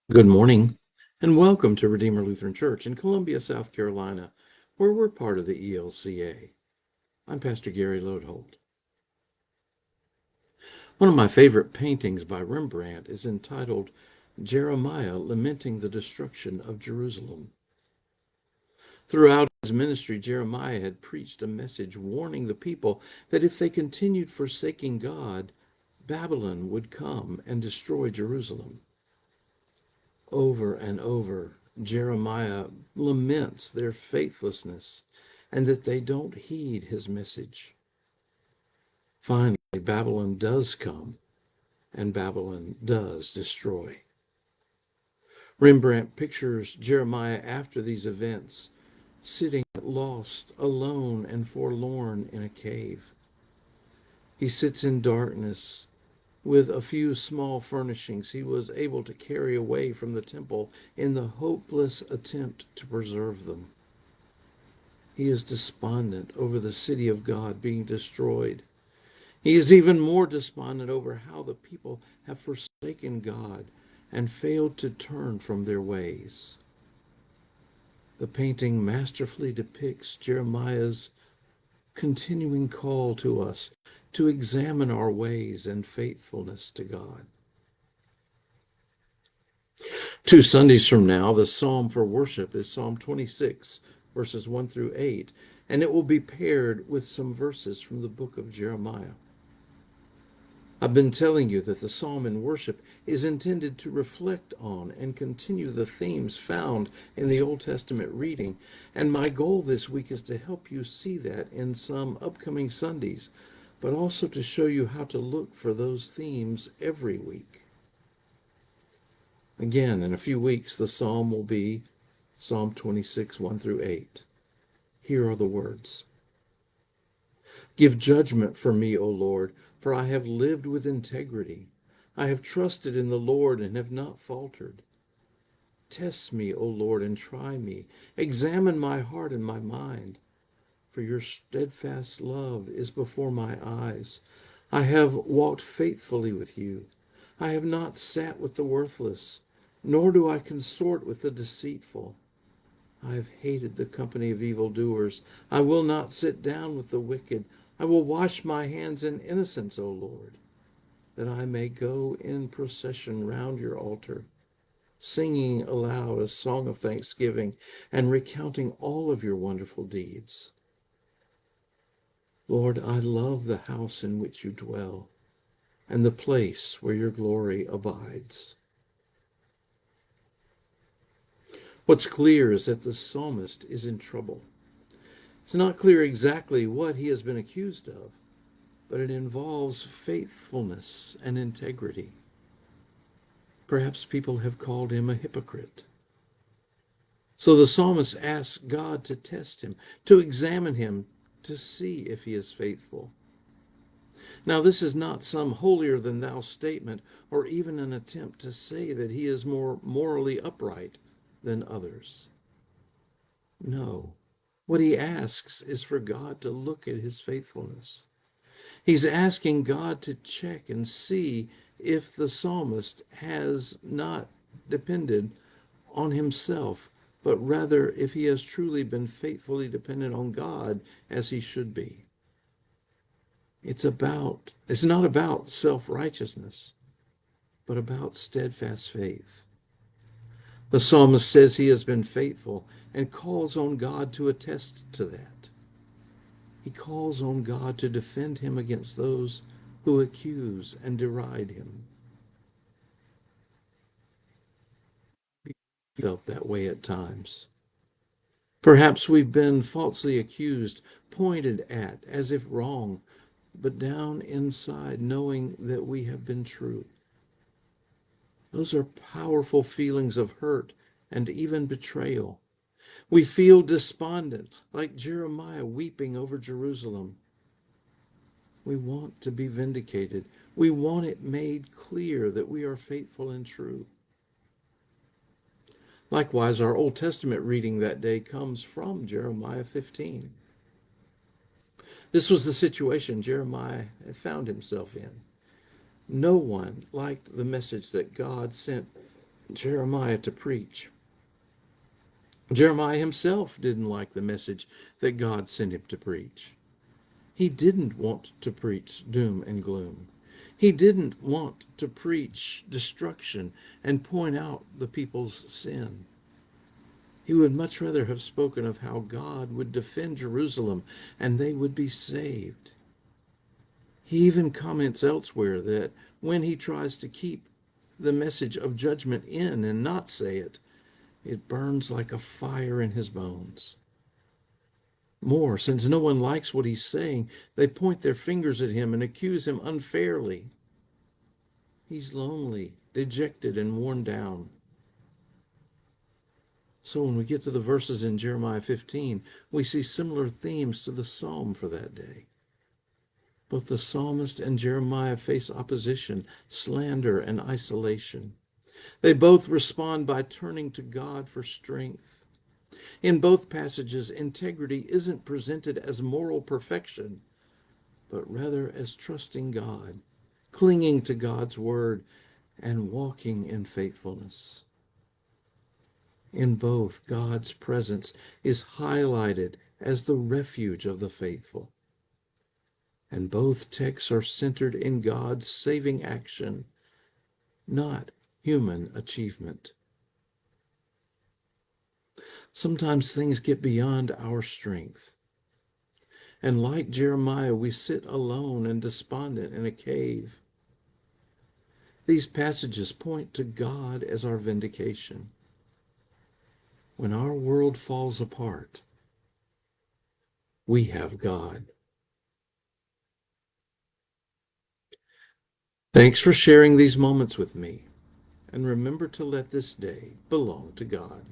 Good morning, and welcome to Redeemer Lutheran Church in Columbia, South Carolina, where we're part of the ELCA. I'm Pastor Gary Lodeholt. One of my favorite paintings by Rembrandt is entitled Jeremiah Lamenting the Destruction of Jerusalem. Throughout his ministry, Jeremiah had preached a message warning the people that if they continued forsaking God, Babylon would come and destroy Jerusalem. Over and over, Jeremiah laments their faithlessness and that they don't heed his message. Finally, Babylon does come, and Babylon does destroy. Rembrandt pictures Jeremiah after these events, sitting lost, alone, and forlorn in a cave. He sits in darkness, with a few small furnishings he was able to carry away from the temple in the hopeless attempt to preserve them. He is despondent over the city of God being destroyed. He is even more despondent over how the people have forsaken God and failed to turn from their ways. The painting masterfully depicts Jeremiah's continuing call to us to examine our ways and faithfulness to God. 2 Sundays from now, the psalm for worship is Psalm 26, verses 1 through 8, and it will be paired with some verses from the book of Jeremiah. I've been telling you that the psalm in worship is intended to reflect on and continue the themes found in the Old Testament reading, and my goal this week is to help you see that in some upcoming Sundays, but also to show you how to look for those themes every week. Again, in a few weeks, the psalm will be Psalm 26, 1 through 8. Here are the words. Give judgment for me, O Lord, for I have lived with integrity. I have trusted in the Lord and have not faltered. Test me, O Lord, and try me. Examine my heart and my mind, for your steadfast love is before my eyes. I have walked faithfully with you. I have not sat with the worthless, nor do I consort with the deceitful. I have hated the company of evildoers. I will not sit down with the wicked. I will wash my hands in innocence, O Lord, that I may go in procession round your altar, singing aloud a song of thanksgiving and recounting all of your wonderful deeds. Lord, I love the house in which you dwell and the place where your glory abides. What's clear is that the psalmist is in trouble. It's not clear exactly what he has been accused of, but it involves faithfulness and integrity. Perhaps people have called him a hypocrite. So the psalmist asks God to test him, to examine him, to see if he is faithful. Now, this is not some holier than thou statement or even an attempt to say that he is more morally upright than others. No. What he asks is for God to look at his faithfulness. He's asking God to check and see if the psalmist has not depended on himself, but rather if he has truly been faithfully dependent on God as he should be. It's not about self-righteousness, but about steadfast faith. The psalmist says he has been faithful and calls on God to attest to that. He calls on God to defend him against those who accuse and deride him. We felt that way at times. Perhaps we've been falsely accused, pointed at as if wrong, but down inside knowing that we have been true. Those are powerful feelings of hurt and even betrayal. We feel despondent, like Jeremiah weeping over Jerusalem. We want to be vindicated. We want it made clear that we are faithful and true. Likewise, our Old Testament reading that day comes from Jeremiah 15. This was the situation Jeremiah had found himself in. No one liked the message that God sent Jeremiah to preach. Jeremiah himself didn't like the message that God sent him to preach. He didn't want to preach doom and gloom. He didn't want to preach destruction and point out the people's sin. He would much rather have spoken of how God would defend Jerusalem and they would be saved. He even comments elsewhere that when he tries to keep the message of judgment in and not say it, it burns like a fire in his bones. More, since no one likes what he's saying, they point their fingers at him and accuse him unfairly. He's lonely, dejected, and worn down. So when we get to the verses in Jeremiah 15, we see similar themes to the psalm for that day. Both the psalmist and Jeremiah face opposition, slander, and isolation. They both respond by turning to God for strength. In both passages, integrity isn't presented as moral perfection, but rather as trusting God, clinging to God's word, and walking in faithfulness. In both, God's presence is highlighted as the refuge of the faithful. And both texts are centered in God's saving action, not human achievement. Sometimes things get beyond our strength. And like Jeremiah, we sit alone and despondent in a cave. These passages point to God as our vindication. When our world falls apart, we have God. Thanks for sharing these moments with me. And remember to let this day belong to God.